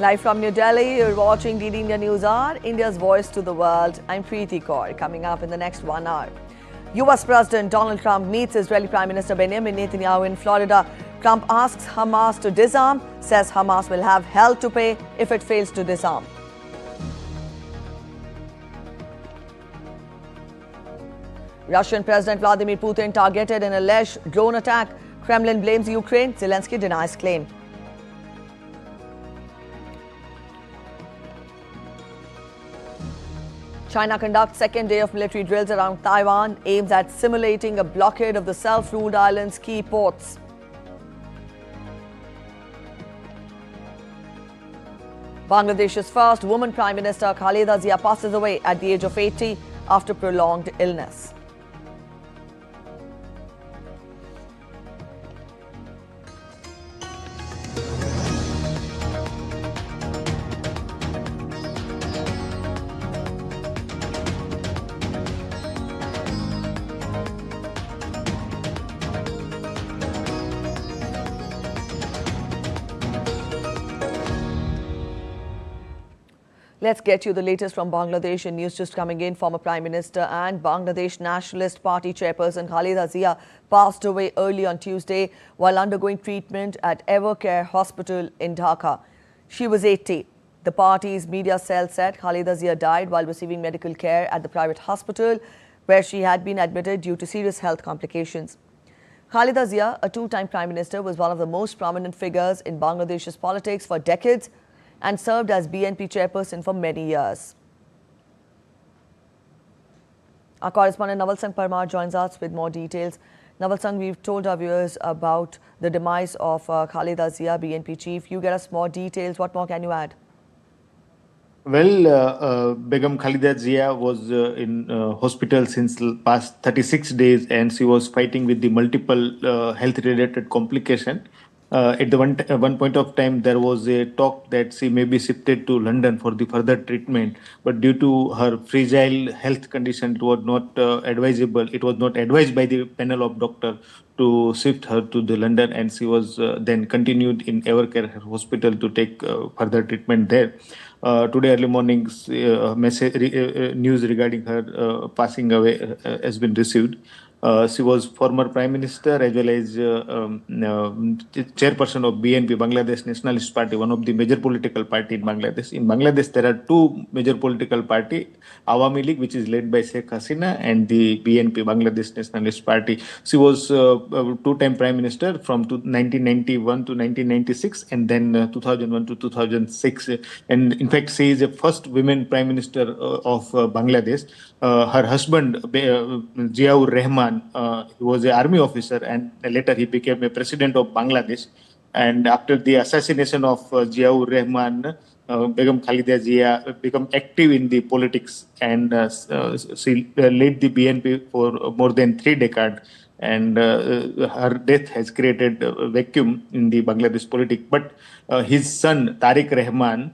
Live from New Delhi, you're watching DD India News Hour, India's voice to the world. I'm Preeti Kaur. Coming up in the next 1 hour. US President Donald Trump meets Israeli Prime Minister Benjamin Netanyahu in Florida. Trump asks Hamas to disarm, says Hamas will have hell to pay if it fails to disarm. Russian President Vladimir Putin targeted in alleged drone attack. Kremlin blames Ukraine. Zelensky denies claim. China conducts second day of military drills around Taiwan, aims at simulating a blockade of the self-ruled island's key ports. Bangladesh's first woman Prime Minister Khaleda Zia passes away at the age of 80 after prolonged illness. Let's get you the latest from Bangladesh. In news just coming in, former Prime Minister and Bangladesh Nationalist Party chairperson Khaleda Zia passed away early on Tuesday while undergoing treatment at Evercare Hospital in Dhaka. She was 80. The party's media cell said Khaleda Zia died while receiving medical care at the private hospital where she had been admitted due to serious health complications. Khaleda Zia, a two-time Prime Minister, was one of the most prominent figures in Bangladesh's politics for decades and served as BNP chairperson for many years. Our correspondent Naval Sangh Parmar joins us with more details. Naval Sangh, we've told our viewers about the demise of Khaleda Zia, BNP chief. You get us more details. What more can you add? Well, Begum Khaleda Zia was in hospital since past 36 days and she was fighting with the multiple health-related complications. At the one point of time, there was a talk that she may be shifted to London for the further treatment, but due to her fragile health condition, it was not advisable. It was not advised by the panel of doctors to shift her to the London, and she was then continued in Evercare Hospital to take further treatment there. Today early morning, news regarding her passing away has been received. She was former Prime Minister as well as chairperson of BNP, Bangladesh Nationalist Party, one of the major political party in Bangladesh. In Bangladesh, there are two major political party, Awami League, which is led by Sheikh Hasina, and the BNP, Bangladesh Nationalist Party. She was a two-time Prime Minister from 1991 to 1996 and then 2001 to 2006. And in fact, she is the first women Prime Minister of Bangladesh. Her husband, Ziaur Rahman, he was an army officer and later he became a president of Bangladesh. And after the assassination of Ziaur Rahman, Begum Khaleda Zia became active in the politics and she led the BNP for more than 3 decades. And her death has created a vacuum in the Bangladesh politics. But his son, Tariq Rahman,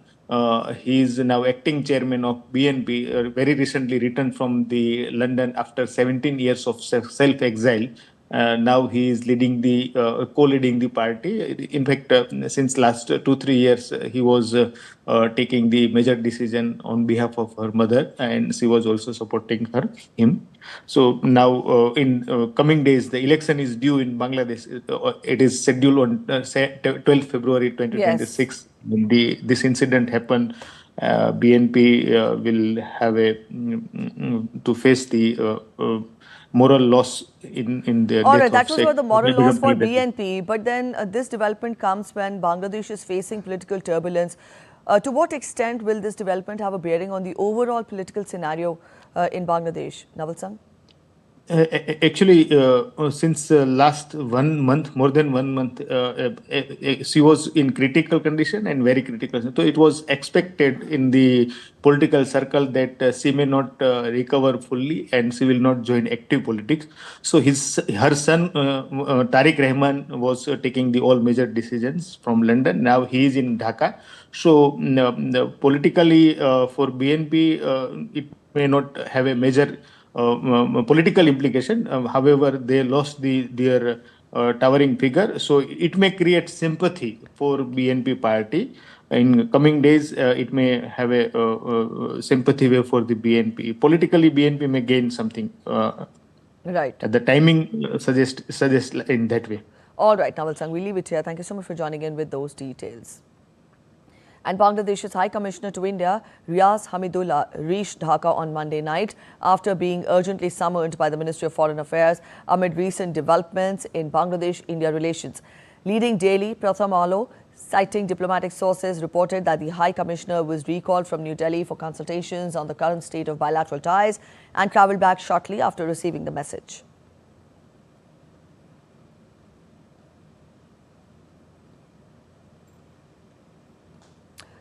he is now acting chairman of BNP, very recently returned from the London after 17 years of self-exile. Now he is leading the co-leading the party. In fact, since last 2-3 years, he was taking the major decision on behalf of her mother, and she was also supporting him. So now, in coming days, the election is due in Bangladesh. It is scheduled on 12th February 2026. Yes. When this incident happened, BNP will have to face the moral loss in their All death. Right, that was for the moral loss for BNP. But then this development comes when Bangladesh is facing political turbulence. To what extent will this development have a bearing on the overall political scenario in Bangladesh? Naval Sangh? Actually, since last 1 month, more than 1 month, she was in critical condition and very critical. So it was expected in the political circle that she may not recover fully and she will not join active politics. So her son, Tariq Rahman, was taking the all major decisions from London. Now he is in Dhaka. So politically for BNP, it may not have a major political implication. However, they lost their towering figure, so it may create sympathy for BNP party. in coming days, it may have a sympathy wave for the BNP. Politically, BNP may gain something. Right. The timing suggests in that way. All right, Naval Sang, we leave it here. Thank you so much for joining in with those details. And Bangladesh's High Commissioner to India, Riaz Hamidullah, reached Dhaka on Monday night after being urgently summoned by the Ministry of Foreign Affairs amid recent developments in Bangladesh-India relations. Leading daily, Pratham Alo, citing diplomatic sources, reported that the High Commissioner was recalled from New Delhi for consultations on the current state of bilateral ties and travelled back shortly after receiving the message.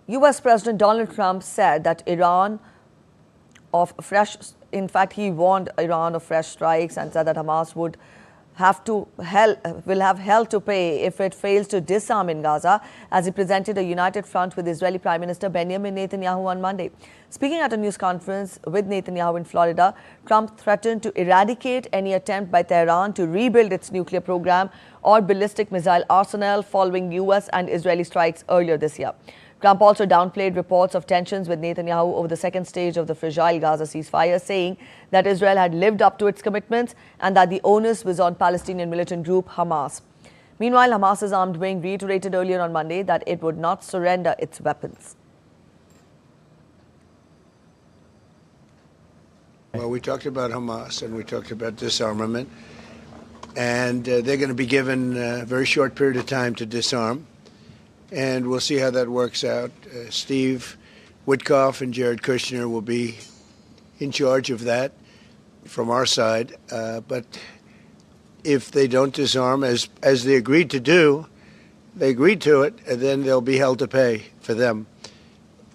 US President Donald Trump said that he warned Iran of fresh strikes and said that Hamas will have hell to pay if it fails to disarm in Gaza, as he presented a united front with Israeli Prime Minister Benjamin Netanyahu on Monday. Speaking at a news conference with Netanyahu in Florida, Trump threatened to eradicate any attempt by Tehran to rebuild its nuclear program or ballistic missile arsenal following US and Israeli strikes earlier this year. Trump also downplayed reports of tensions with Netanyahu over the second stage of the fragile Gaza ceasefire, saying that Israel had lived up to its commitments and that the onus was on Palestinian militant group Hamas. Meanwhile, Hamas's armed wing reiterated earlier on Monday that it would not surrender its weapons. Well, we talked about Hamas and we talked about disarmament, and they're going to be given a very short period of time to disarm. And we'll see how that works out. Steve Witkoff and Jared Kushner will be in charge of that from our side. But if they don't disarm, as they agreed to do, they agreed to it, and then they'll be held to pay for them.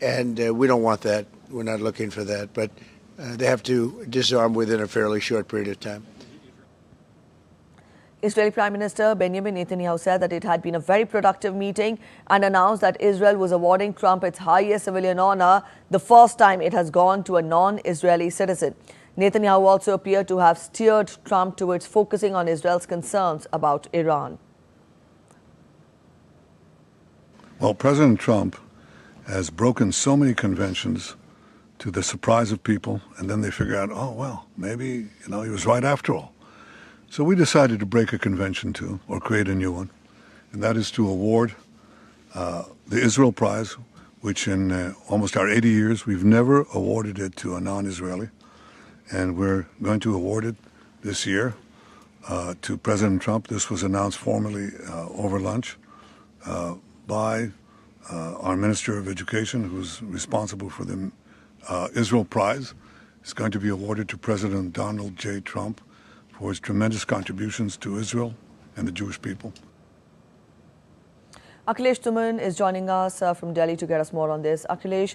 And we don't want that. We're not looking for that. But they have to disarm within a fairly short period of time. Israeli Prime Minister Benjamin Netanyahu said that it had been a very productive meeting and announced that Israel was awarding Trump its highest civilian honor, the first time it has gone to a non-Israeli citizen. Netanyahu also appeared to have steered Trump towards focusing on Israel's concerns about Iran. Well, President Trump has broken so many conventions to the surprise of people, and then they figure out, oh, well, maybe, he was right after all. So we decided to break a convention too, or create a new one, and that is to award the Israel Prize, which in almost our 80 years, we've never awarded it to a non-Israeli, and we're going to award it this year to President Trump. This was announced formally over lunch by our Minister of Education, who's responsible for the Israel Prize. It's going to be awarded to President Donald J. Trump for his tremendous contributions to Israel and the Jewish people. Akhilesh Tuman is joining us from Delhi to get us more on this. Akhilesh,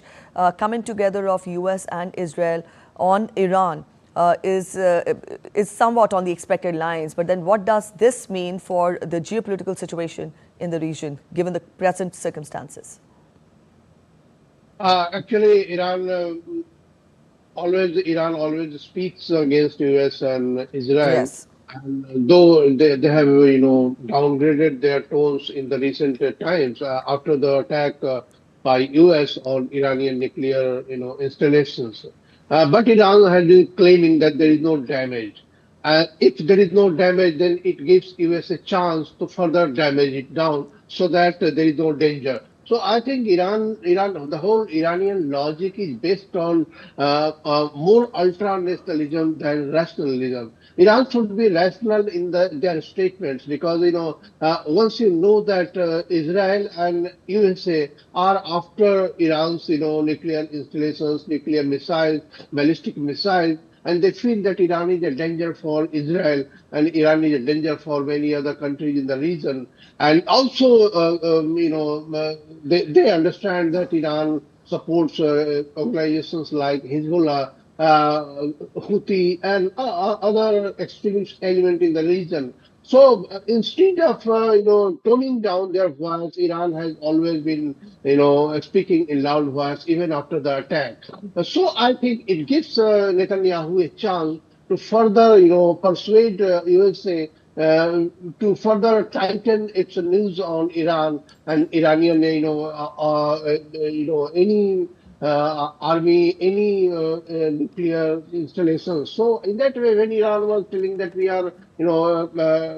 coming together of US and Israel on Iran is somewhat on the expected lines. But then what does this mean for the geopolitical situation in the region, given the present circumstances? Actually, Iran always speaks against US and Israel. Yes. And though they have downgraded their tones in the recent times after the attack by US on Iranian nuclear installations, but Iran has been claiming that there is no damage. If there is no damage, then it gives US a chance to further damage it down so that there is no danger. So I think Iran, the whole Iranian logic is based on more ultra-nationalism than rationalism. Iran should be rational in their statements because, once you know that Israel and USA are after Iran's, nuclear installations, nuclear missiles, ballistic missiles, and they feel that Iran is a danger for Israel and Iran is a danger for many other countries in the region. And also, they understand that Iran supports organizations like Hezbollah, Houthi, and other extremist elements in the region. So instead of toning down their voice, Iran has always been speaking in loud voice even after the attack. So I think it gives Netanyahu a chance to further persuade USA to further tighten its news on Iran and Iranian, any army, any nuclear installations. So in that way, when Iran was telling that we are,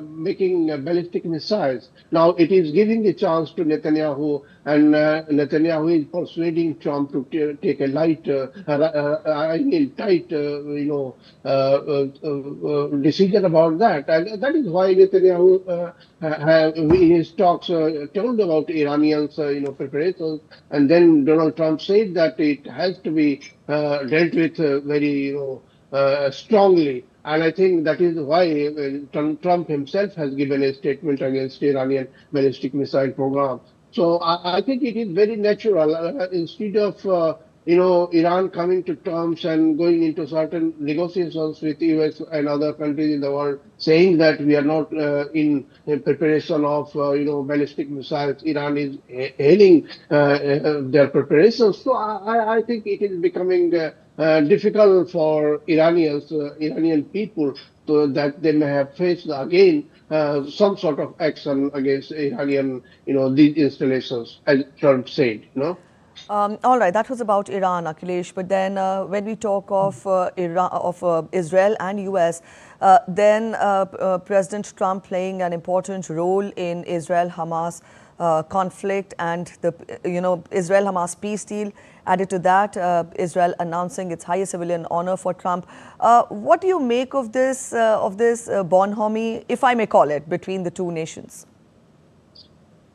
making ballistic missiles, now it is giving the chance to Netanyahu, and Netanyahu is persuading Trump to take a light, tight, decision about that, and that is why Netanyahu in his talks told about Iranians, preparations, and then Donald Trump said that it has to be dealt with very, strongly. And I think that is why Trump himself has given a statement against Iranian ballistic missile program. So I think it is very natural. Instead of Iran coming to terms and going into certain negotiations with US and other countries in the world, saying that we are not in preparation of ballistic missiles, Iran is hailing their preparations. So I think it is becoming difficult for Iranian people, so that they may have faced again some sort of action against Iranian, these installations, as Trump said, All right, that was about Iran, Akhilesh. But then when we talk of Israel and US, then President Trump playing an important role in Israel-Hamas conflict, and the Israel-Hamas peace deal. Added to that, Israel announcing its highest civilian honor for Trump. What do you make of this bonhomie, if I may call it, between the two nations?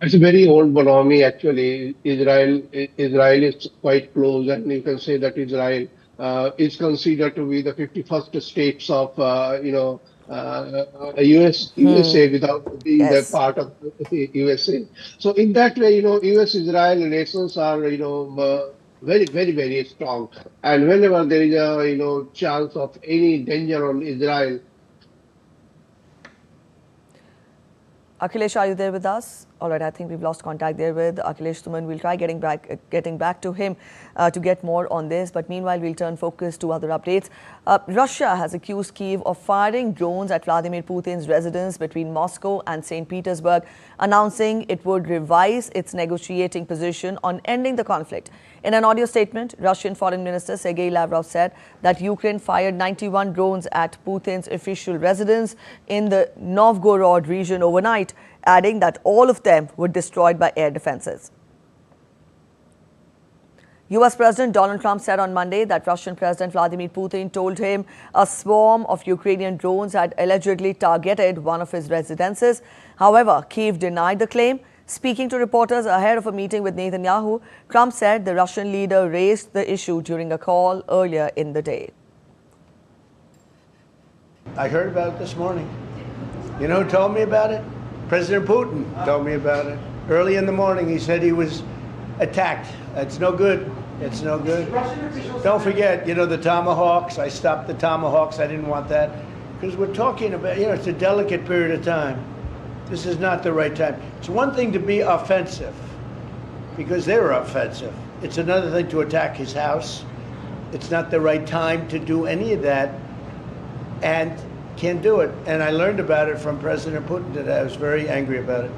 It's a very old bonhomie, actually. Israel is quite close, and you can say that Israel is considered to be the 51st states of USA without being the part of the USA. So in that way, US-Israel relations are very, very, very strong. And whenever there is a chance of any danger on Israel. Akhilesh, are you there with us? All right, I think we've lost contact there with Akhilesh Suman. We'll try getting back to him to get more on this. But meanwhile, we'll turn focus to other updates. Russia has accused Kyiv of firing drones at Vladimir Putin's residence between Moscow and St. Petersburg, announcing it would revise its negotiating position on ending the conflict. In an audio statement, Russian Foreign Minister Sergei Lavrov said that Ukraine fired 91 drones at Putin's official residence in the Novgorod region overnight, adding that all of them were destroyed by air defenses. US President Donald Trump said on Monday that Russian President Vladimir Putin told him a swarm of Ukrainian drones had allegedly targeted one of his residences. However, Kyiv denied the claim. Speaking to reporters ahead of a meeting with Netanyahu, Trump said the Russian leader raised the issue during a call earlier in the day. I heard about it this morning. You know who told me about it? President Putin told me about it. Early in the morning, he said he was attacked. It's no good. It's no good. Don't forget, the Tomahawks. I stopped the Tomahawks. I didn't want that. Because we're talking about, it's a delicate period of time. This is not the right time. It's one thing to be offensive, because they're offensive. It's another thing to attack his house. It's not the right time to do any of that, and can't do it. And I learned about it from President Putin today. I was very angry about it.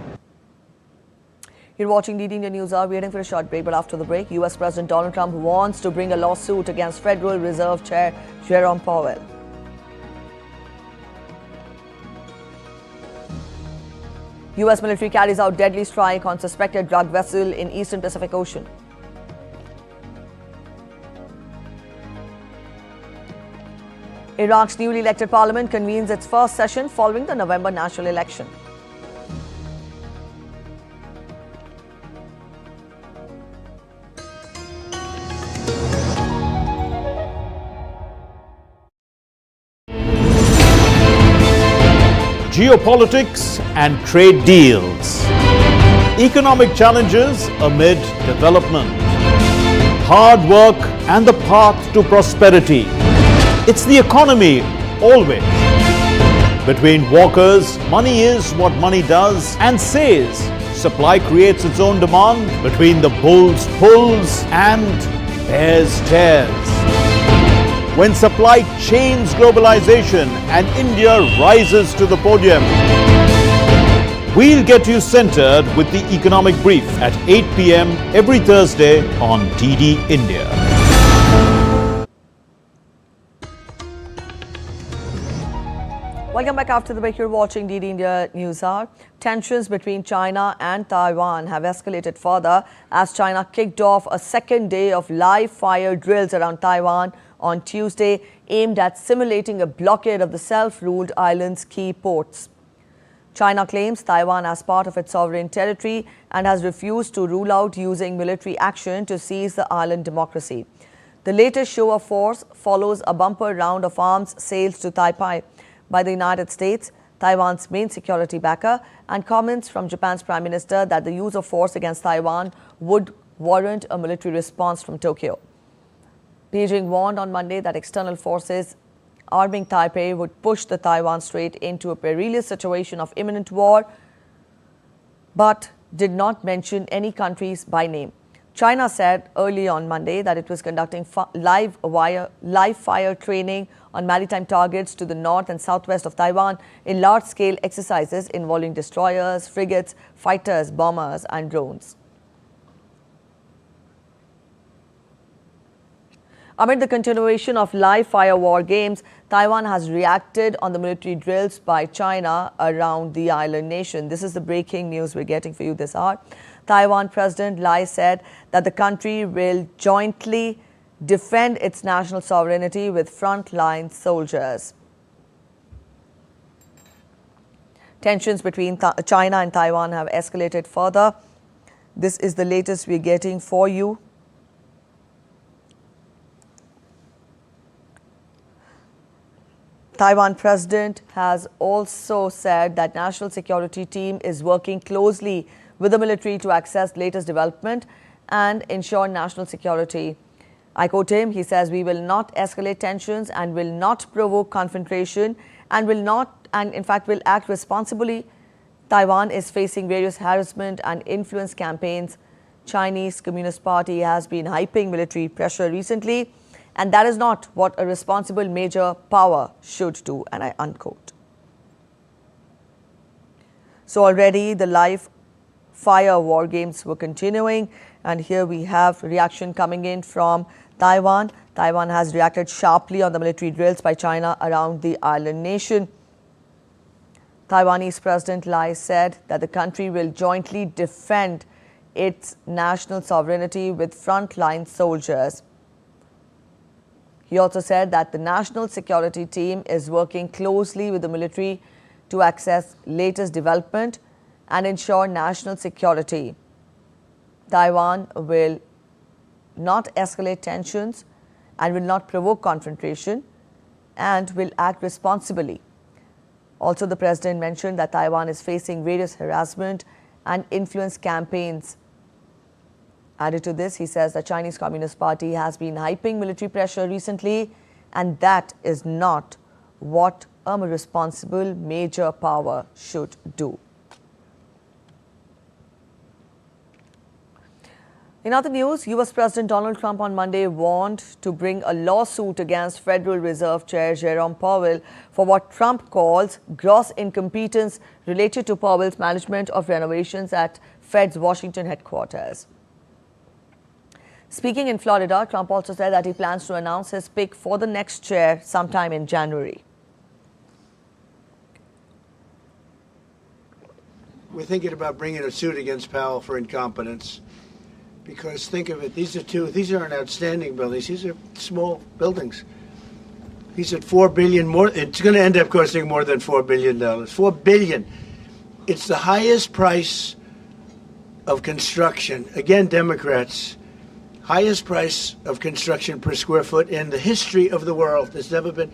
You're watching DD India News Hour. We're waiting for a short break, but after the break, US President Donald Trump wants to bring a lawsuit against Federal Reserve Chair Jerome Powell. US military carries out deadly strike on suspected drug vessel in Eastern Pacific Ocean. Iraq's newly elected parliament convenes its first session following the November national election. Geopolitics and trade deals. Economic challenges amid development. Hard work and the path to prosperity. It's the economy always. Between walkers, money is what money does and says. Supply creates its own demand. Between the bulls pulls and bears tears. when supply chains globalization and India rises to the podium. We'll get you centered with the economic brief at 8 p.m. every Thursday on DD India. Welcome back after the break. You're watching DD India News Hour. Tensions between China and Taiwan have escalated further as China kicked off a second day of live fire drills around Taiwan on Tuesday, aimed at simulating a blockade of the self-ruled island's key ports. China claims Taiwan as part of its sovereign territory and has refused to rule out using military action to seize the island democracy. The latest show of force follows a bumper round of arms sales to Taipei by the United States, Taiwan's main security backer, and comments from Japan's Prime Minister that the use of force against Taiwan would warrant a military response from Tokyo. Beijing warned on Monday that external forces arming Taipei would push the Taiwan Strait into a perilous situation of imminent war, but did not mention any countries by name. China said early on Monday that it was conducting live fire training on maritime targets to the north and southwest of Taiwan in large-scale exercises involving destroyers, frigates, fighters, bombers, and drones. Amid the continuation of live fire war games, Taiwan has reacted on the military drills by China around the island nation. This is the breaking news we're getting for you this hour. Taiwan President Lai said that the country will jointly defend its national sovereignty with frontline soldiers. Tensions between China and Taiwan have escalated further. This is the latest we're getting for you. Taiwan president has also said that national security team is working closely with the military to access latest development and ensure national security. I quote him, he says, "We will not escalate tensions and will not provoke confrontation and in fact will act responsibly. Taiwan is facing various harassment and influence campaigns. Chinese Communist Party has been hyping military pressure recently, and that is not what a responsible major power should do," and I unquote. So already the live fire war games were continuing, and here we have reaction coming in from Taiwan. Taiwan has reacted sharply on the military drills by China around the island nation. Taiwanese President Lai said that the country will jointly defend its national sovereignty with frontline soldiers. He also said that the national security team is working closely with the military to access latest development and ensure national security. Taiwan will not escalate tensions and will not provoke confrontation and will act responsibly. Also, the president mentioned that Taiwan is facing various harassment and influence campaigns. Added to this, he says the Chinese Communist Party has been hyping military pressure recently, and that is not what a responsible major power should do. In other news, US President Donald Trump on Monday warned to bring a lawsuit against Federal Reserve Chair Jerome Powell for what Trump calls gross incompetence related to Powell's management of renovations at Fed's Washington headquarters. Speaking in Florida, Trump also said that he plans to announce his pick for the next chair sometime in January. We're thinking about bringing a suit against Powell for incompetence. Because think of it, these aren't outstanding buildings. These are small buildings. He's at $4 billion more. It's going to end up costing more than $4 billion. $4 billion. It's the highest price of construction. Again, Democrats, highest price of construction per square foot in the history of the world. There's never been.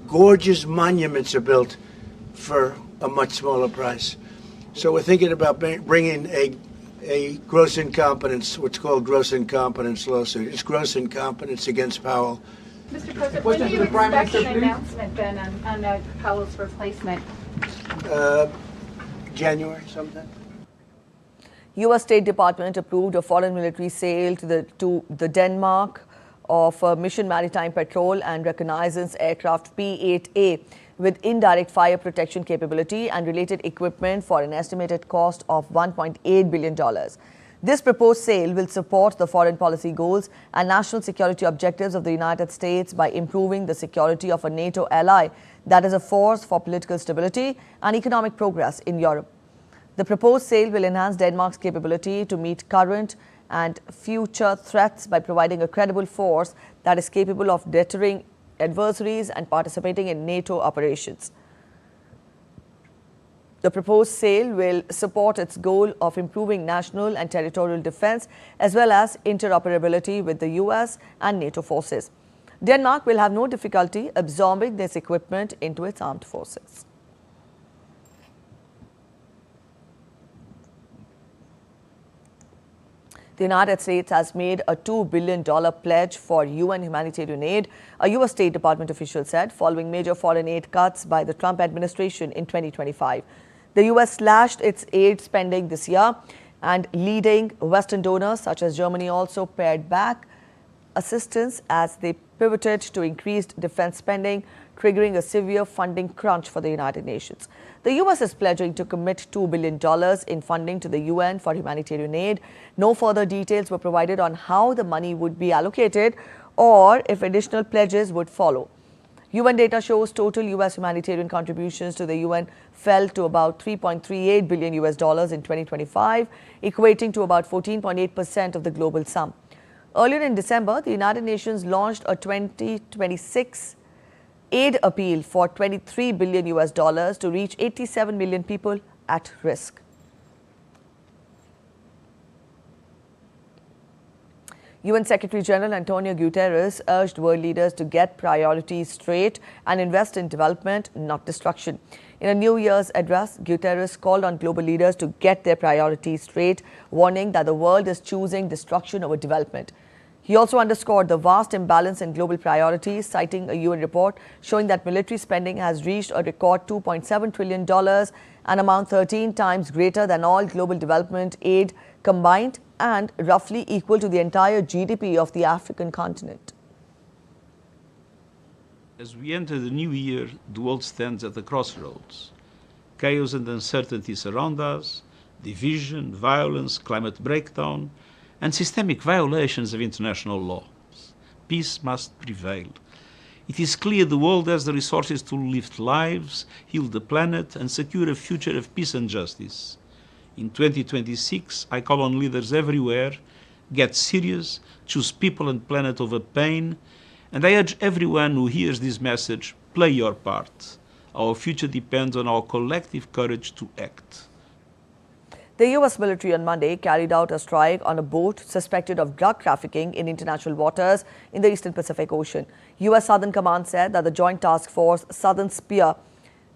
Gorgeous monuments are built for a much smaller price. So we're thinking about bringing a gross incompetence, what's called gross incompetence lawsuit. It's gross incompetence against Powell. Mr. President, when do you expect an announcement then on Powell's replacement? January sometime. U.S. State Department approved a foreign military sale to the Denmark of Mission Maritime Patrol and Reconnaissance Aircraft P-8A with indirect fire protection capability and related equipment for an estimated cost of $1.8 billion. This proposed sale will support the foreign policy goals and national security objectives of the United States by improving the security of a NATO ally that is a force for political stability and economic progress in Europe. The proposed sale will enhance Denmark's capability to meet current and future threats by providing a credible force that is capable of deterring adversaries and participating in NATO operations. The proposed sale will support its goal of improving national and territorial defense as well as interoperability with the US and NATO forces. Denmark will have no difficulty absorbing this equipment into its armed forces. The United States has made a $2 billion pledge for UN humanitarian aid, a U.S. State Department official said, following major foreign aid cuts by the Trump administration in 2025. The U.S. slashed its aid spending this year, and leading Western donors such as Germany also pared back assistance as they pivoted to increased defense spending, triggering a severe funding crunch for the United Nations. The U.S. is pledging to commit $2 billion in funding to the UN for humanitarian aid. No further details were provided on how the money would be allocated or if additional pledges would follow. UN data shows total U.S. humanitarian contributions to the UN fell to about $3.38 billion in 2025, equating to about 14.8% of the global sum. Earlier in December, the United Nations launched a 2026 aid appeal for $23 billion to reach 87 million people at risk. UN Secretary General Antonio Guterres urged world leaders to get priorities straight and invest in development, not destruction. In a New Year's address, Guterres called on global leaders to get their priorities straight, warning that the world is choosing destruction over development. He also underscored the vast imbalance in global priorities, citing a UN report showing that military spending has reached a record $2.7 trillion, an amount 13 times greater than all global development aid combined and roughly equal to the entire GDP of the African continent. As we enter the new year, the world stands at the crossroads. Chaos and uncertainty surround us, division, violence, climate breakdown, and systemic violations of international law. Peace must prevail. It is clear the world has the resources to lift lives, heal the planet, and secure a future of peace and justice. In 2026, I call on leaders everywhere, get serious, choose people and planet over pain, and I urge everyone who hears this message, play your part. Our future depends on our collective courage to act. The U.S. military on Monday carried out a strike on a boat suspected of drug trafficking in international waters in the Eastern Pacific Ocean. U.S. Southern Command said that the Joint Task Force Southern Spear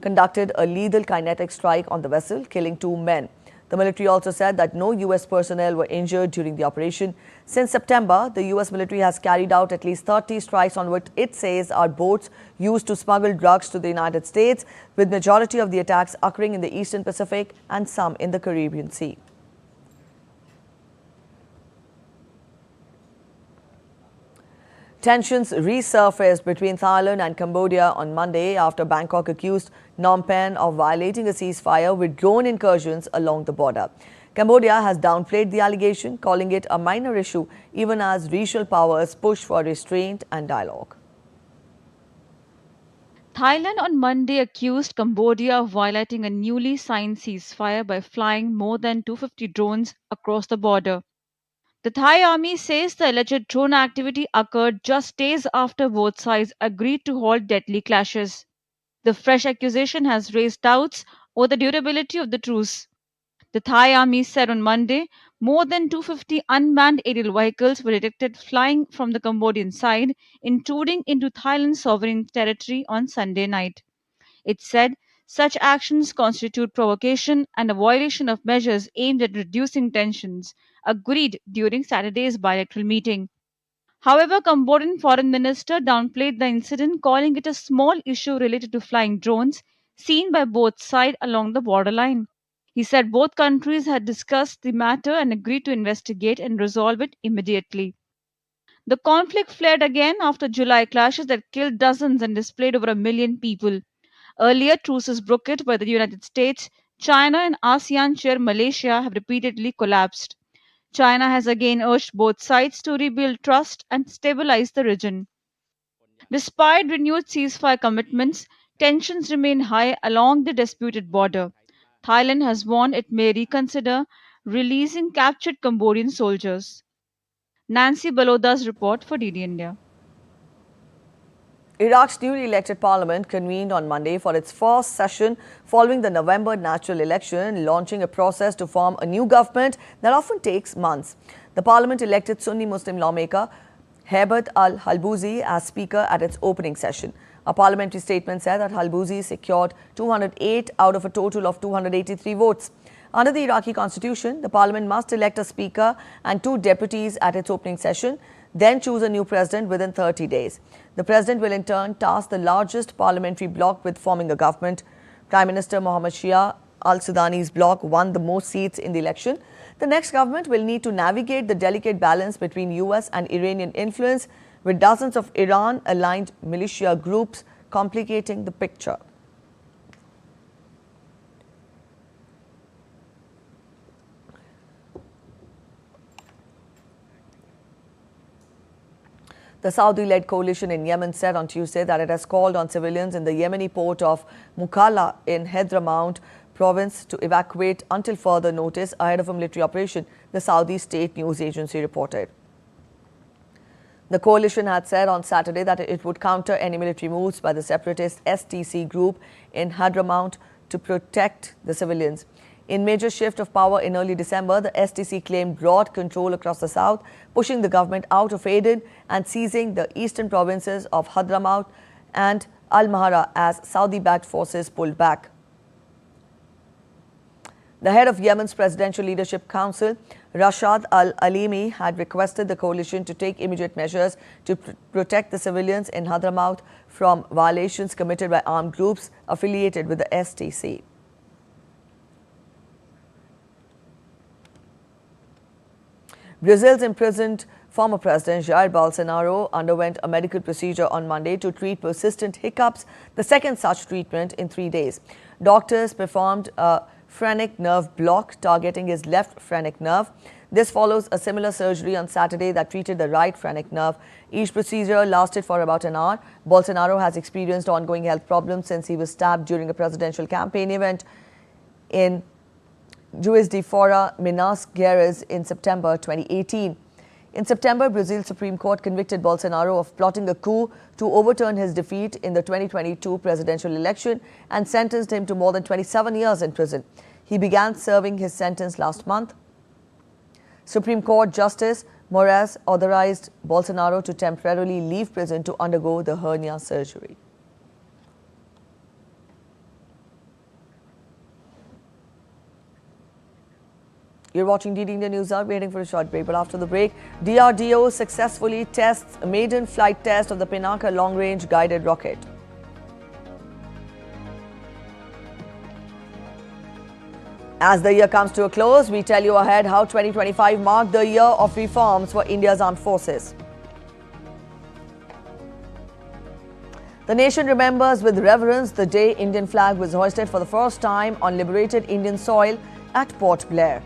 conducted a lethal kinetic strike on the vessel, killing 2 men. The military also said that no U.S. personnel were injured during the operation. Since September, the U.S. military has carried out at least 30 strikes on what it says are boats used to smuggle drugs to the United States, with majority of the attacks occurring in the Eastern Pacific and some in the Caribbean Sea. Tensions resurfaced between Thailand and Cambodia on Monday after Bangkok accused Phnom Penh of violating a ceasefire with drone incursions along the border. Cambodia has downplayed the allegation, calling it a minor issue, even as regional powers push for restraint and dialogue. Thailand on Monday accused Cambodia of violating a newly signed ceasefire by flying more than 250 drones across the border. The Thai army says the alleged drone activity occurred just days after both sides agreed to halt deadly clashes. The fresh accusation has raised doubts over the durability of the truce. The Thai army said on Monday more than 250 unmanned aerial vehicles were detected flying from the Cambodian side, intruding into Thailand's sovereign territory on Sunday night. It said such actions constitute provocation and a violation of measures aimed at reducing tensions, agreed during Saturday's bilateral meeting. However, Cambodian Foreign Minister downplayed the incident, calling it a small issue related to flying drones seen by both sides along the borderline. He said both countries had discussed the matter and agreed to investigate and resolve it immediately. The conflict flared again after July clashes that killed dozens and displaced over 1 million people. Earlier, truces brokered by the United States, China, and ASEAN chair Malaysia have repeatedly collapsed. China has again urged both sides to rebuild trust and stabilize the region. Despite renewed ceasefire commitments, tensions remain high along the disputed border. Thailand has warned it may reconsider releasing captured Cambodian soldiers. Nancy Baloda's report for DD India. Iraq's newly elected parliament convened on Monday for its first session following the November natural election, launching a process to form a new government that often takes months. The parliament elected Sunni Muslim lawmaker Hebat al-Halbouzi as speaker at its opening session. A parliamentary statement said that Halbouzi secured 208 out of a total of 283 votes. Under the Iraqi constitution, the parliament must elect a speaker and 2 deputies at its opening session, then choose a new president within 30 days. The president will in turn task the largest parliamentary bloc with forming a government. Prime Minister Mohammad Shia al-Sudani's bloc won the most seats in the election. The next government will need to navigate the delicate balance between US and Iranian influence, with dozens of Iran-aligned militia groups complicating the picture. The Saudi-led coalition in Yemen said on Tuesday that it has called on civilians in the Yemeni port of Mukalla in Hadramaut province to evacuate until further notice ahead of a military operation, the Saudi state news agency reported. The coalition had said on Saturday that it would counter any military moves by the separatist STC group in Hadramaut to protect the civilians. In major shift of power in early December, the STC claimed broad control across the south, pushing the government out of Aden and seizing the eastern provinces of Hadramaut and Al-Mahara as Saudi-backed forces pulled back. The head of Yemen's Presidential Leadership Council, Rashad al-Alimi, had requested the coalition to take immediate measures to protect the civilians in Hadramaut from violations committed by armed groups affiliated with the STC. Brazil's imprisoned former President Jair Bolsonaro underwent a medical procedure on Monday to treat persistent hiccups, the second such treatment in 3 days. Doctors performed a phrenic nerve block targeting his left phrenic nerve. This follows a similar surgery on Saturday that treated the right phrenic nerve. Each procedure lasted for about an hour. Bolsonaro has experienced ongoing health problems since he was stabbed during a presidential campaign event in Juiz de Fora, Minas Gerais in September 2018. In September, Brazil's Supreme Court convicted Bolsonaro of plotting a coup to overturn his defeat in the 2022 presidential election and sentenced him to more than 27 years in prison. He began serving his sentence last month. Supreme Court Justice Moraes authorized Bolsonaro to temporarily leave prison to undergo the hernia surgery. You're watching DD India News Hour, waiting for a short break. But after the break, DRDO successfully tests a maiden flight test of the Pinaka long-range guided rocket. As the year comes to a close, we tell you ahead how 2025 marked the year of reforms for India's armed forces. The nation remembers with reverence the day Indian flag was hoisted for the first time on liberated Indian soil at Port Blair.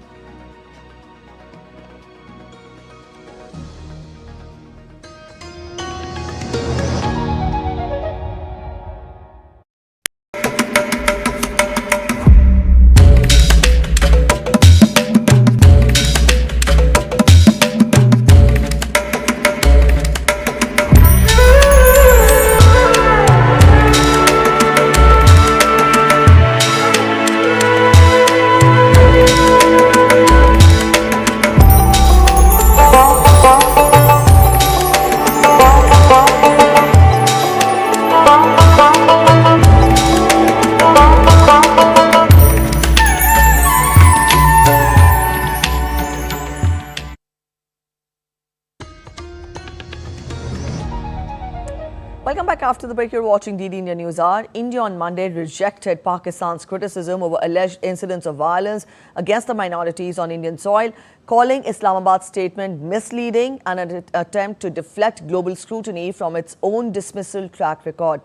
Welcome back after the break. You're watching DD India News Hour. India on Monday rejected Pakistan's criticism over alleged incidents of violence against the minorities on Indian soil, calling Islamabad's statement misleading and an attempt to deflect global scrutiny from its own dismal track record.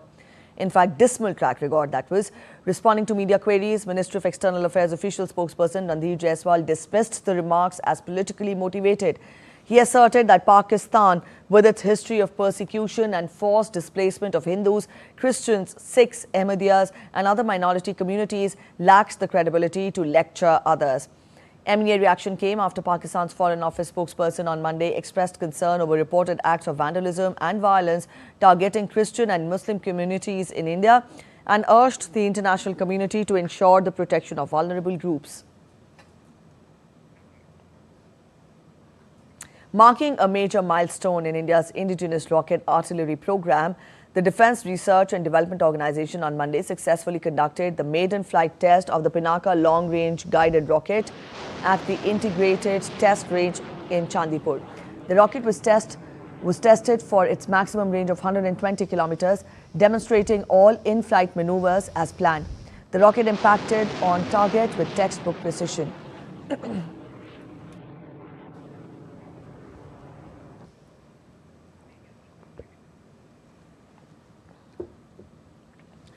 In fact, dismal track record, that was. Responding to media queries, Ministry of External Affairs official spokesperson Randeep Jaiswal dismissed the remarks as politically motivated. He asserted that Pakistan, with its history of persecution and forced displacement of Hindus, Christians, Sikhs, Ahmadiyas and other minority communities, lacks the credibility to lecture others. Immediate reaction came after Pakistan's Foreign Office spokesperson on Monday expressed concern over reported acts of vandalism and violence targeting Christian and Muslim communities in India and urged the international community to ensure the protection of vulnerable groups. Marking a major milestone in India's indigenous rocket artillery program, the Defence Research and Development Organisation on Monday successfully conducted the maiden flight test of the Pinaka long-range guided rocket at the Integrated Test Range in Chandipur. The rocket was tested for its maximum range of 120 kilometers, demonstrating all in-flight maneuvers as planned. The rocket impacted on target with textbook precision.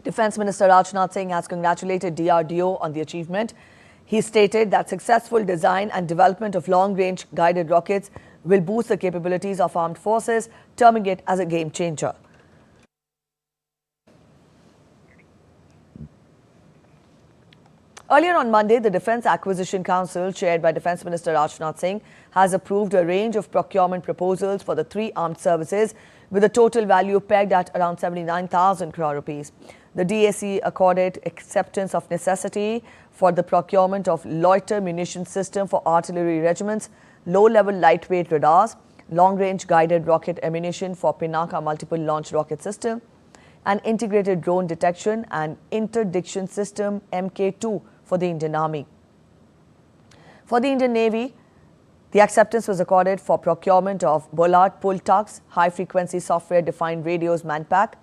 Defence Minister Rajnath Singh has congratulated DRDO on the achievement. He stated that successful design and development of long-range guided rockets will boost the capabilities of armed forces, terming it as a game changer. Earlier on Monday, the Defence Acquisition Council, chaired by Defence Minister Rajnath Singh, has approved a range of procurement proposals for the three armed services, with a total value pegged at around 79,000 crore rupees. The DAC accorded acceptance of necessity for the procurement of loiter munition system for artillery regiments, low-level lightweight radars, long-range guided rocket ammunition for Pinaka multiple launch rocket system, and integrated drone detection and interdiction system MK2 for the Indian Army. For the Indian Navy, the acceptance was accorded for procurement of Bollard pull tugs, high-frequency software-defined radios manpack,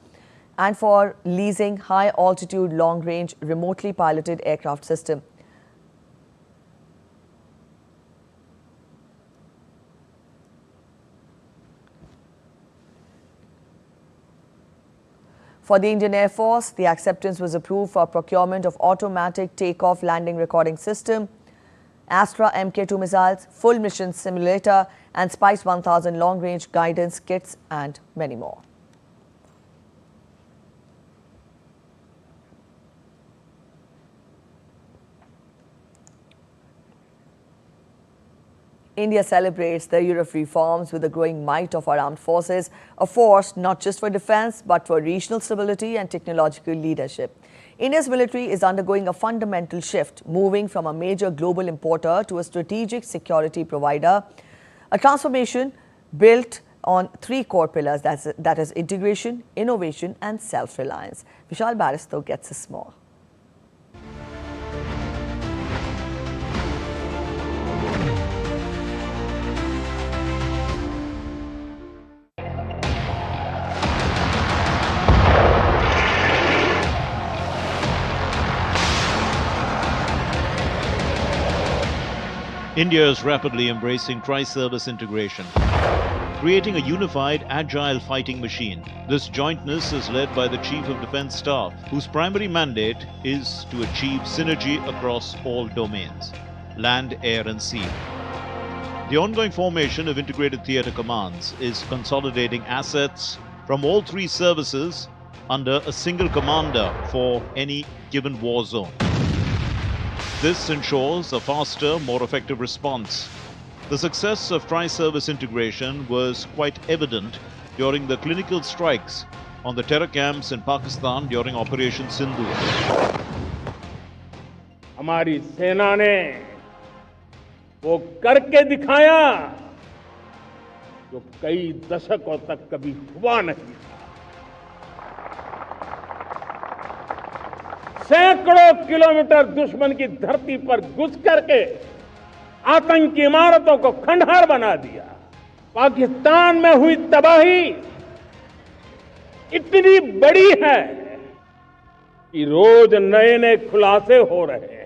and for leasing high-altitude, long-range, remotely piloted aircraft system. For the Indian Air Force, the acceptance was approved for procurement of automatic takeoff landing recording system, Astra MK2 missiles, full mission simulator, and Spice 1000 long-range guidance kits, and many more. India celebrates the year of reforms with the growing might of our armed forces, a force not just for defense but for regional stability and technological leadership. India's military is undergoing a fundamental shift, moving from a major global importer to a strategic security provider, a transformation built on three core pillars, that is integration, innovation and self-reliance. Vishal Baristow gets us more. India is rapidly embracing tri-service integration, creating a unified, agile fighting machine. This jointness is led by the Chief of Defence Staff, whose primary mandate is to achieve synergy across all domains, land, air and sea. The ongoing formation of integrated theatre commands is consolidating assets from all three services under a single commander for any given war zone. This ensures a faster, more effective response. The success of tri-service integration was quite evident during the clinical strikes on the terror camps in Pakistan during Operation Sindoor. हमारी सेना ने वो करके दिखाया जो कई दशकों तक कभी हुआ नहीं था। सैकड़ों किलोमीटर दुश्मन की धरती पर घुस करके आतंकी इमारतों को खंडहर बना दिया। पाकिस्तान में हुई तबाही इतनी बड़ी है कि रोज नए-नए खुलासे हो रहे हैं।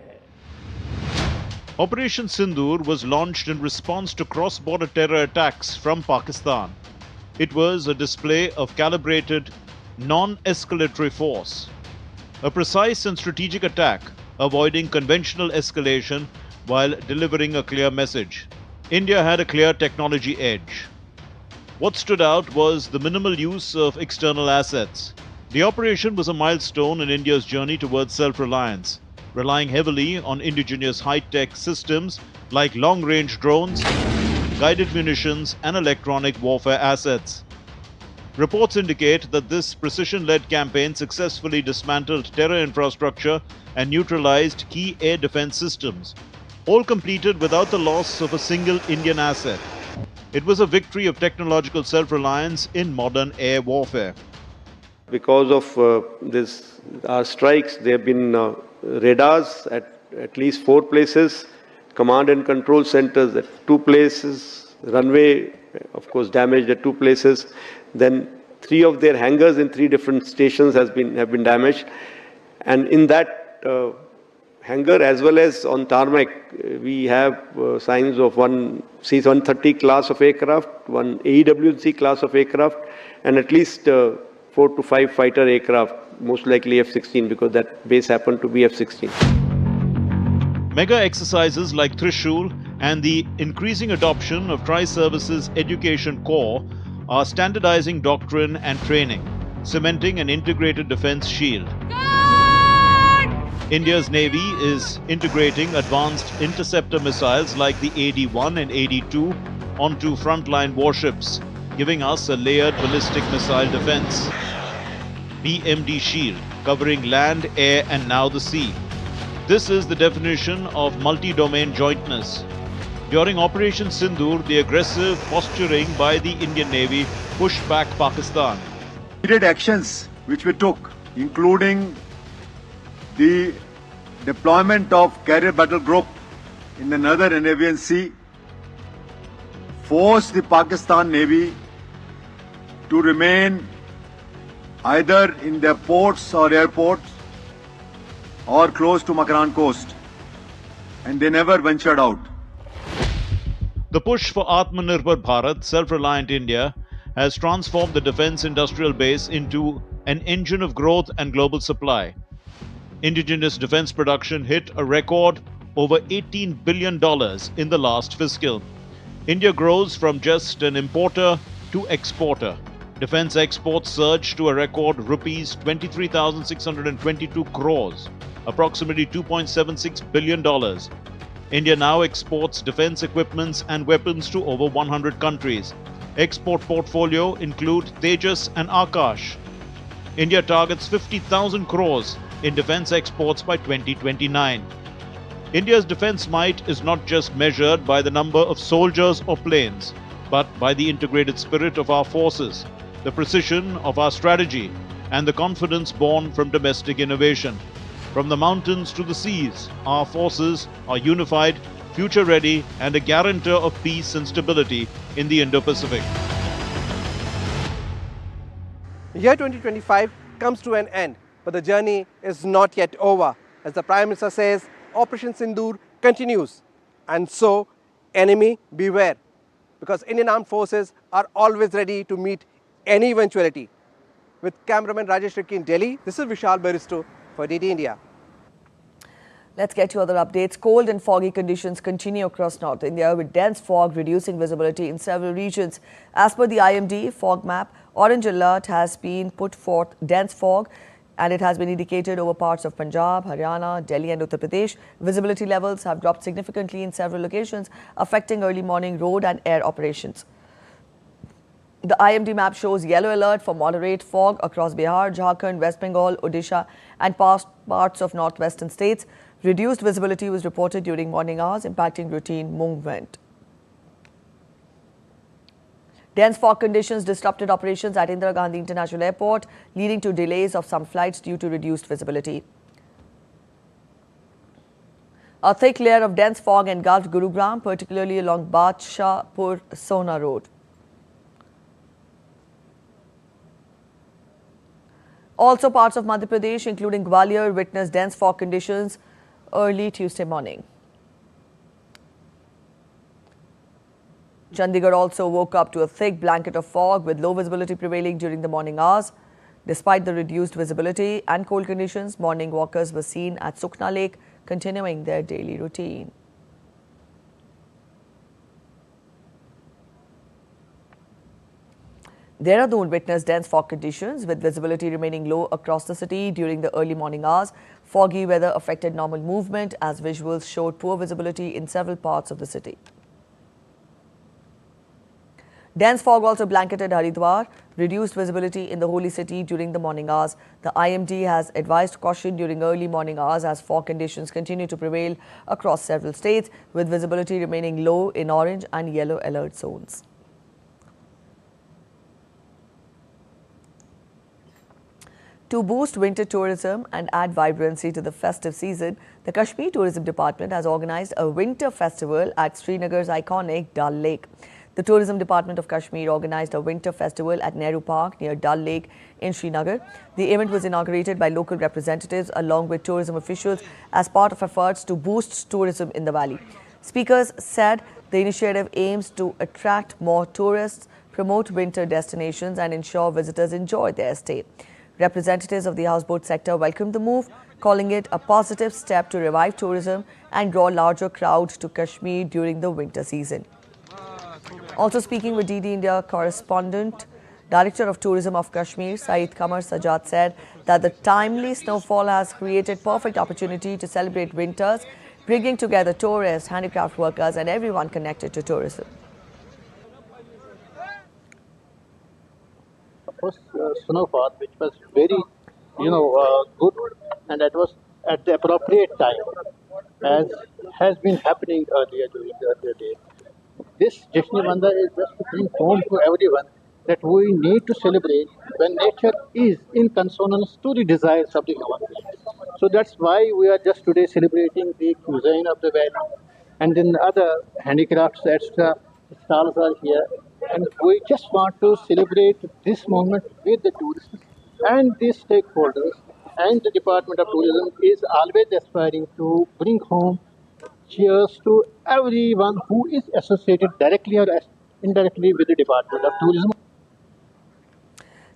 Operation Sindoor was launched in response to cross-border terror attacks from Pakistan. It was a display of calibrated, non-escalatory force. A precise and strategic attack, avoiding conventional escalation while delivering a clear message. India had a clear technology edge. What stood out was the minimal use of external assets. The operation was a milestone in India's journey towards self-reliance, relying heavily on indigenous high-tech systems like long-range drones, guided munitions, and electronic warfare assets. Reports indicate that this precision-led campaign successfully dismantled terror infrastructure and neutralized key air defense systems, all completed without the loss of a single Indian asset. It was a victory of technological self-reliance in modern air warfare. Because of our strikes, there have been radars at least 4 places, command and control centers at 2 places, runway, of course, damaged at 2 places. Then 3 of their hangars in 3 different stations have been damaged. And in that hangar, as well as on tarmac, we have signs of one C-130 class of aircraft, one AEWC class of aircraft, and at least 4 to 5 fighter aircraft, most likely F-16, because that base happened to be F-16. Mega exercises like Trishul and the increasing adoption of Tri-Services Education Corps are standardizing doctrine and training, cementing an integrated defense shield. India's Navy is integrating advanced interceptor missiles like the AD-1 and AD-2 onto frontline warships, giving us a layered ballistic missile defense. BMD Shield, covering land, air, and now the sea. This is the definition of multi-domain jointness. During Operation Sindoor, the aggressive posturing by the Indian Navy pushed back Pakistan. Immediate actions which we took, including the deployment of carrier battle group in the northern Arabian Sea, forced the Pakistan Navy to remain either in their ports or airports or close to Makran coast, and they never ventured out. The push for Atmanirbhar Bharat, self-reliant India, has transformed the defense industrial base into an engine of growth and global supply. Indigenous defense production hit a record over $18 billion in the last fiscal. India grows from just an importer to exporter. Defense exports surged to a record rupees 23,622 crores, approximately $2.76 billion. India now exports defense equipments and weapons to over 100 countries. Export portfolio include Tejas and Akash. India targets 50,000 crores in defense exports by 2029. India's defense might is not just measured by the number of soldiers or planes, but by the integrated spirit of our forces, the precision of our strategy, and the confidence born from domestic innovation. From the mountains to the seas, our forces are unified, future-ready, and a guarantor of peace and stability in the Indo-Pacific. Year 2025 comes to an end, but the journey is not yet over. As the Prime Minister says, Operation Sindoor continues. And so, enemy beware, because Indian armed forces are always ready to meet any eventuality. With cameraman Rajesh Ricky in Delhi, this is Vishal Baristo for DD India. Let's get to other updates. Cold and foggy conditions continue across North India, with dense fog reducing visibility in several regions. As per the IMD fog map, orange alert has been put forth dense fog, and it has been indicated over parts of Punjab, Haryana, Delhi and Uttar Pradesh. Visibility levels have dropped significantly in several locations, affecting early morning road and air operations. The IMD map shows yellow alert for moderate fog across Bihar, Jharkhand, West Bengal, Odisha and past parts of northwestern states. Reduced visibility was reported during morning hours, impacting routine movement. Dense fog conditions disrupted operations at Indira Gandhi International Airport, leading to delays of some flights due to reduced visibility. A thick layer of dense fog engulfed Gurugram, particularly along Badshahpur Sona Road. Also, parts of Madhya Pradesh, including Gwalior, witnessed dense fog conditions early Tuesday morning. Chandigarh also woke up to a thick blanket of fog with low visibility prevailing during the morning hours. Despite the reduced visibility and cold conditions, morning walkers were seen at Sukna Lake continuing their daily routine. Dehradun witnessed dense fog conditions with visibility remaining low across the city during the early morning hours. Foggy weather affected normal movement as visuals showed poor visibility in several parts of the city. Dense fog also blanketed Haridwar, reduced visibility in the holy city during the morning hours. The IMD has advised caution during early morning hours as fog conditions continue to prevail across several states, with visibility remaining low in orange and yellow alert zones. To boost winter tourism and add vibrancy to the festive season, the Kashmir Tourism Department has organized a winter festival at Srinagar's iconic Dal Lake. The Tourism Department of Kashmir organized a winter festival at Nehru Park near Dal Lake in Srinagar. The event was inaugurated by local representatives along with tourism officials as part of efforts to boost tourism in the valley. Speakers said the initiative aims to attract more tourists, promote winter destinations and ensure visitors enjoy their stay. Representatives of the houseboat sector welcomed the move, calling it a positive step to revive tourism and draw larger crowds to Kashmir during the winter season. Also speaking with DD India correspondent, Director of Tourism of Kashmir, Saeed Kamar Sajjad said that the timely snowfall has created perfect opportunity to celebrate winters, bringing together tourists, handicraft workers and everyone connected to tourism. Snowfall, which was very, good, and that was at the appropriate time, as has been happening earlier during the earlier days. This Jashni Manda is just to bring home to everyone that we need to celebrate when nature is in consonance to the desires of the human beings. So that's why we are just today celebrating the cuisine of the valley, and then other handicrafts, extra stalls are here. And we just want to celebrate this moment with the tourists and the stakeholders. And the Department of Tourism is always aspiring to bring home cheers to everyone who is associated directly or indirectly with the Department of Tourism.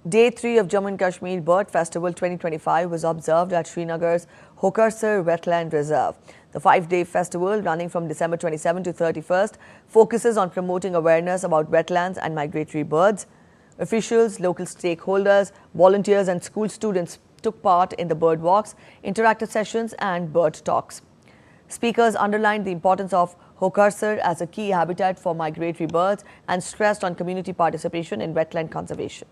Day 3 of Jammu and Kashmir Bird Festival 2025 was observed at Srinagar's Hokarsar Wetland Reserve. The 5-day festival, running from December 27 to 31st, focuses on promoting awareness about wetlands and migratory birds. Officials, local stakeholders, volunteers and school students took part in the bird walks, interactive sessions and bird talks. Speakers underlined the importance of Hokarsar as a key habitat for migratory birds and stressed on community participation in wetland conservation.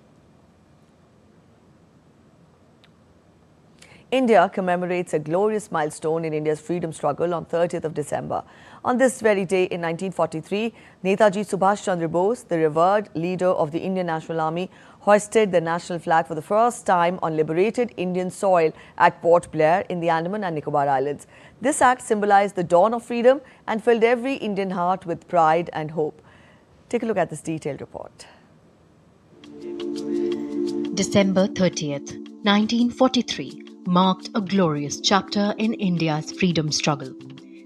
India commemorates a glorious milestone in India's freedom struggle on 30th of December. On this very day in 1943, Netaji Subhas Chandra Bose, the revered leader of the Indian National Army, hoisted the national flag for the first time on liberated Indian soil at Port Blair in the Andaman and Nicobar Islands. This act symbolized the dawn of freedom and filled every Indian heart with pride and hope. Take a look at this detailed report. December 30th, 1943. Marked a glorious chapter in India's freedom struggle.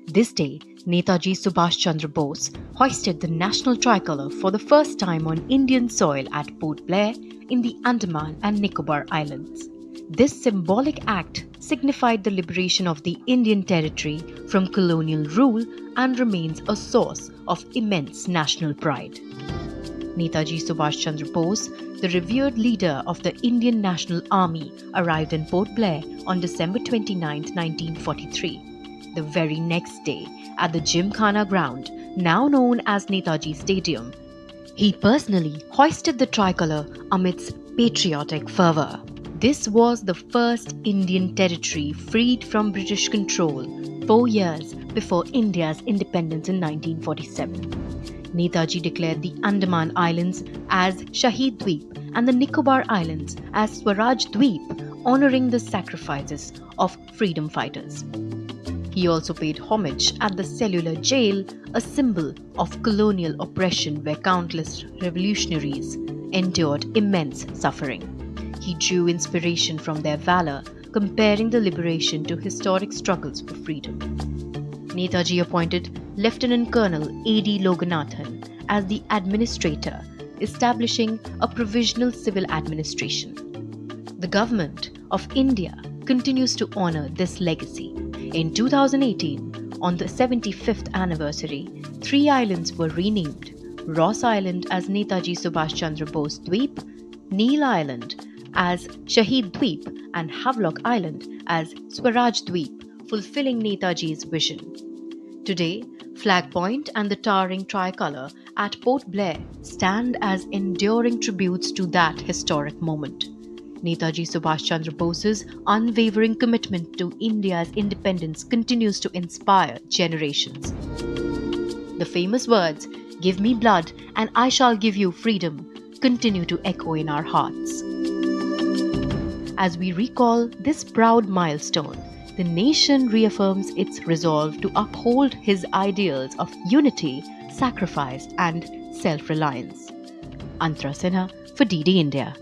This day, Netaji Subhas Chandra Bose hoisted the national tricolour for the first time on Indian soil at Port Blair in the Andaman and Nicobar Islands. This symbolic act signified the liberation of the Indian territory from colonial rule and remains a source of immense national pride. Netaji Subhas Chandra Bose, the revered leader of the Indian National Army, arrived in Port Blair on December 29, 1943. The very next day, at the Gymkhana ground, now known as Netaji Stadium, he personally hoisted the tricolour amidst patriotic fervour. This was the first Indian territory freed from British control 4 years before India's independence in 1947. Netaji declared the Andaman Islands as Shahid Dweep and the Nicobar Islands as Swaraj Dweep, honouring the sacrifices of freedom fighters. He also paid homage at the cellular jail, a symbol of colonial oppression where countless revolutionaries endured immense suffering. He drew inspiration from their valor, comparing the liberation to historic struggles for freedom. Netaji appointed Lieutenant Colonel A.D. Loganathan as the administrator, establishing a provisional civil administration. The government of India continues to honor this legacy. In 2018, on the 75th anniversary, 3 islands were renamed: Ross Island as Netaji Subhash Chandra Bose Dweep, Neil Island as Shahid Dweep, and Havelock Island as Swaraj Dweep, fulfilling Netaji's vision. Today, Flag Point and the towering tricolour at Port Blair stand as enduring tributes to that historic moment. Netaji Subhash Chandra Bose's unwavering commitment to India's independence continues to inspire generations. The famous words, "Give me blood and I shall give you freedom," continue to echo in our hearts. As we recall this proud milestone, the nation reaffirms its resolve to uphold his ideals of unity, sacrifice, and self-reliance. Antara Sinha for DD India.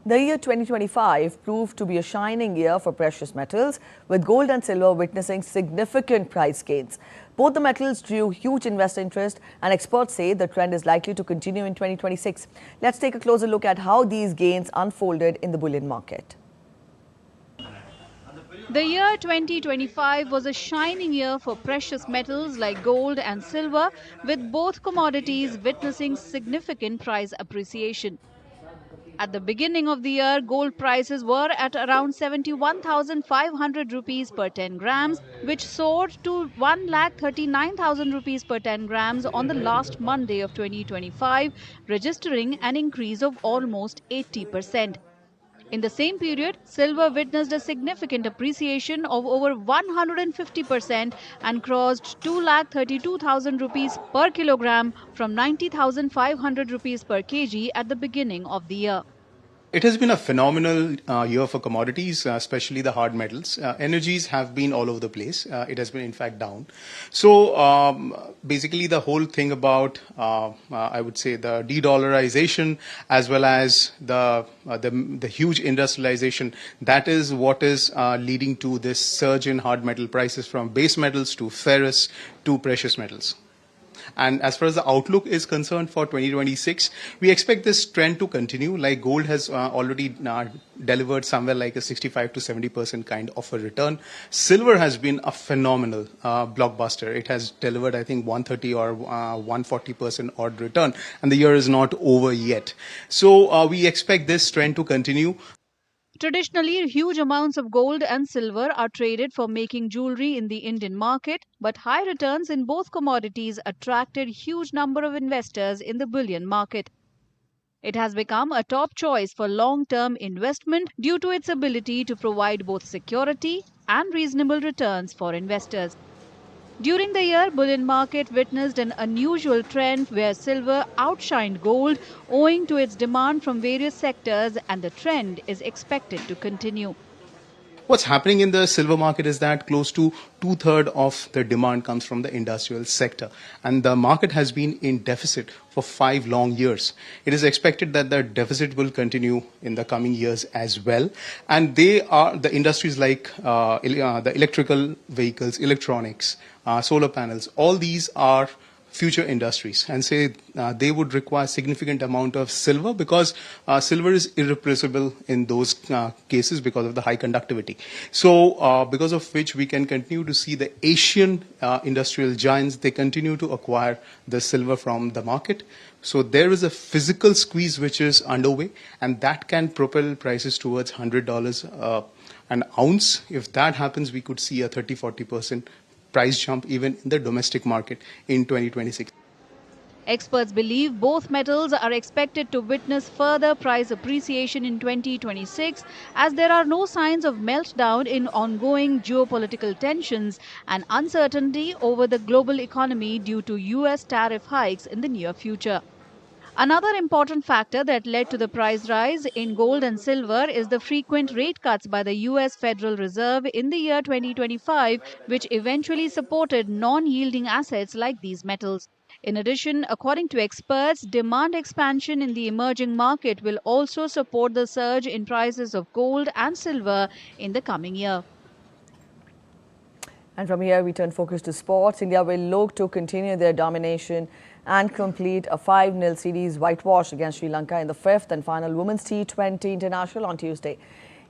The year 2025 proved to be a shining year for precious metals, with gold and silver witnessing significant price gains. Both the metals drew huge investor interest, and experts say the trend is likely to continue in 2026. Let's take a closer look at how these gains unfolded in the bullion market. The year 2025 was a shining year for precious metals like gold and silver, with both commodities witnessing significant price appreciation. At the beginning of the year, gold prices were at around 71,500 rupees per 10 grams, which soared to 1,39,000 rupees per 10 grams on the last Monday of 2025, registering an increase of almost 80%. In the same period, silver witnessed a significant appreciation of over 150% and crossed 2,32,000 rupees per kilogram from 90,500 rupees per kg at the beginning of the year. It has been a phenomenal year for commodities, especially the hard metals. Energies have been all over the place. It has been, in fact, down. So basically, the whole thing about, I would say, the de-dollarization as well as the huge industrialization, that is what is leading to this surge in hard metal prices from base metals to ferrous to precious metals. And as far as the outlook is concerned for 2026, we expect this trend to continue. Like gold has already delivered somewhere like a 65 to 70% kind of a return. Silver has been a phenomenal blockbuster. It has delivered, I think, 130 or 140% odd return, and the year is not over yet. So we expect this trend to continue. Traditionally, huge amounts of gold and silver are traded for making jewelry in the Indian market, but high returns in both commodities attracted huge number of investors in the bullion market. It has become a top choice for long-term investment due to its ability to provide both security and reasonable returns for investors. During the year, bullion market witnessed an unusual trend where silver outshined gold owing to its demand from various sectors, and the trend is expected to continue. What's happening in the silver market is that close to 2/3 of the demand comes from the industrial sector, and the market has been in deficit for 5 long years. It is expected that the deficit will continue in the coming years as well, and they are the industries like the electrical vehicles, electronics, solar panels. All these are future industries, and say they would require significant amount of silver because silver is irreplaceable in those cases because of the high conductivity. So because of which we can continue to see the Asian industrial giants, they continue to acquire the silver from the market. So there is a physical squeeze which is underway, and that can propel prices towards $100 an ounce. If that happens, we could see a 30-40% price jump even in the domestic market in 2026. Experts believe both metals are expected to witness further price appreciation in 2026 as there are no signs of meltdown in ongoing geopolitical tensions and uncertainty over the global economy due to US tariff hikes in the near future. Another important factor that led to the price rise in gold and silver is the frequent rate cuts by the US Federal Reserve in the year 2025, which eventually supported non-yielding assets like these metals. In addition, according to experts, demand expansion in the emerging market will also support the surge in prices of gold and silver in the coming year. And from here, we turn focus to sports. India will look to continue their domination and complete a 5-0 series whitewash against Sri Lanka in the 5th and final Women's T20 International on Tuesday.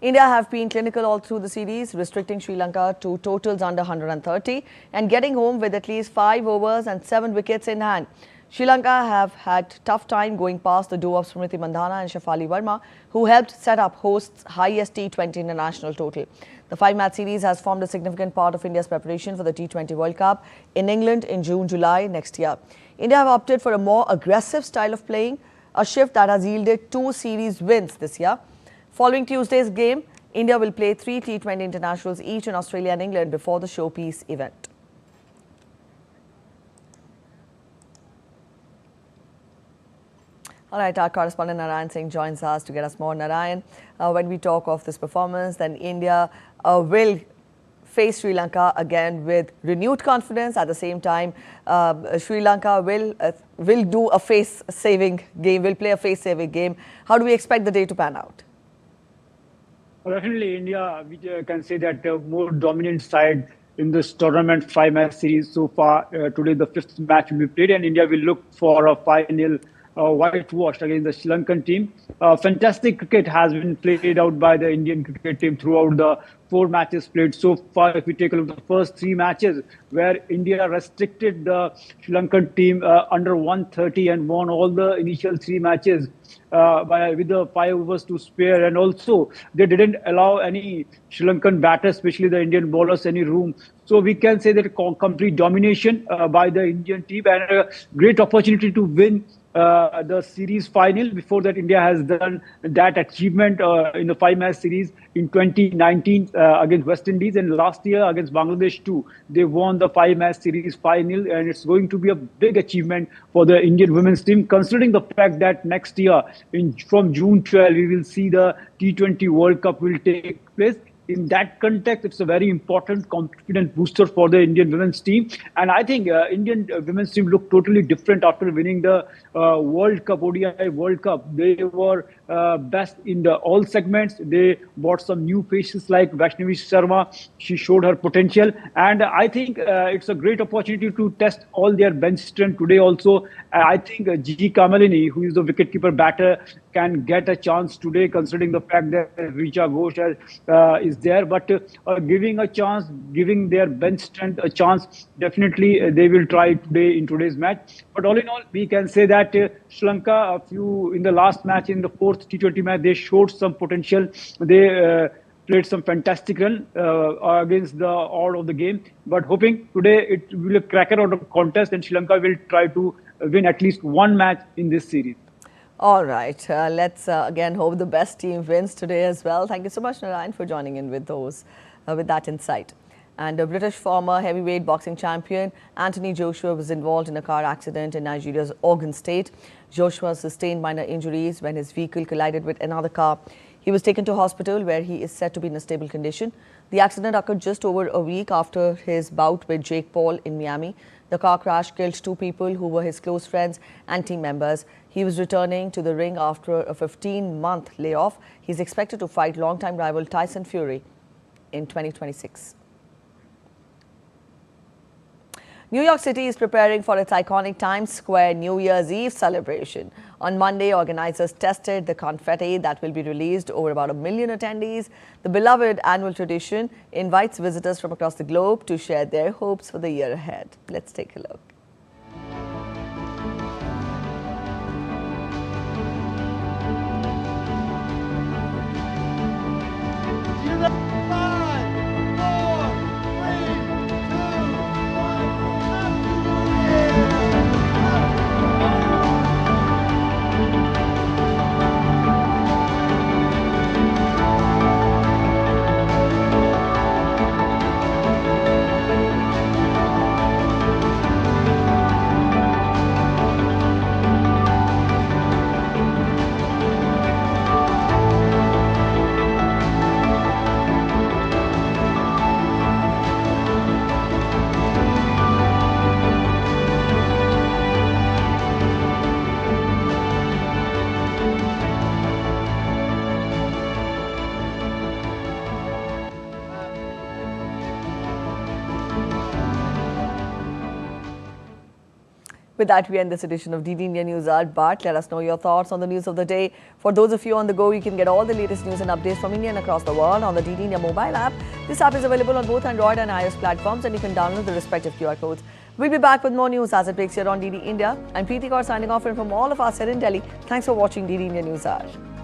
India have been clinical all through the series, restricting Sri Lanka to totals under 130 and getting home with at least 5 overs and 7 wickets in hand. Sri Lanka have had tough time going past the duo of Smriti Mandhana and Shafali Verma, who helped set up hosts' highest T20 international total. The 5-match series has formed a significant part of India's preparation for the T20 World Cup in England in June-July next year. India have opted for a more aggressive style of playing, a shift that has yielded 2 series wins this year. Following Tuesday's game, India will play 3 T20 internationals each in Australia and England before the showpiece event. All right, our correspondent Narayan Singh joins us to get us more. Narayan, when we talk of this performance, then India will face Sri Lanka again with renewed confidence. At the same time, Sri Lanka will do a face-saving game, will play a face-saving game. How do we expect the day to pan out? Well, definitely, India, we can say that more dominant side in this tournament 5-match series so far. Today, the 5th match will be played, and India will look for a 5-0 whitewash against the Sri Lankan team. Fantastic cricket has been played out by the Indian cricket team throughout the 4 matches played so far. If we take a look at the first 3 matches, where India restricted the Sri Lankan team under 130 and won all the initial 3 matches with the 5 overs to spare, and also they didn't allow any Sri Lankan batters, especially the Indian bowlers, any room. So we can say that complete domination by the Indian team and a great opportunity to win the series final. Before that, India has done that achievement in the 5-match series in 2019 against West Indies, and last year against Bangladesh too. They won the 5-match series 5-0, and it's going to be a big achievement for the Indian women's team, considering the fact that next year, from June 12, we will see the T20 World Cup will take place. In that context, it's a very important confidence booster for the Indian women's team. And I think Indian women's team looked totally different after winning the World Cup, ODI World Cup. They were best in all segments. They brought some new faces like Vaishnavi Sharma. She showed her potential. And I think it's a great opportunity to test all their bench strength today also. I think Gigi Kamalini, who is the wicketkeeper batter, can get a chance today, considering the fact that Richa Ghosh is there. But giving a chance, giving their bench strength a chance, definitely they will try today in today's match. But all in all, we can say that Sri Lanka, in the last match, in the 4th T20 match, they showed some potential. They played some fantastic run against the odd of the game. But hoping today it will be a cracker out of contest, and Sri Lanka will try to win at least 1 match in this series. All right. Let's again hope the best team wins today as well. Thank you so much, Narayan, for joining in with that insight. And a British former heavyweight boxing champion, Anthony Joshua, was involved in a car accident in Nigeria's Ogun State. Joshua sustained minor injuries when his vehicle collided with another car. He was taken to hospital, where he is said to be in a stable condition. The accident occurred just over a week after his bout with Jake Paul in Miami. The car crash killed 2 people who were his close friends and team members. He was returning to the ring after a 15-month layoff. He's expected to fight longtime rival Tyson Fury in 2026. New York City is preparing for its iconic Times Square New Year's Eve celebration. On Monday, organizers tested the confetti that will be released over about 1 million attendees. The beloved annual tradition invites visitors from across the globe to share their hopes for the year ahead. Let's take a look. With that, we end this edition of DD India News Hour. But let us know your thoughts on the news of the day. For those of you on the go, you can get all the latest news and updates from India and across the world on the DD India mobile app. This app is available on both Android and iOS platforms, and you can download the respective QR codes. We'll be back with more news as it breaks here on DD India. I'm Preeti Kaur signing off, and from all of us here in Delhi, thanks for watching DD India News Hour.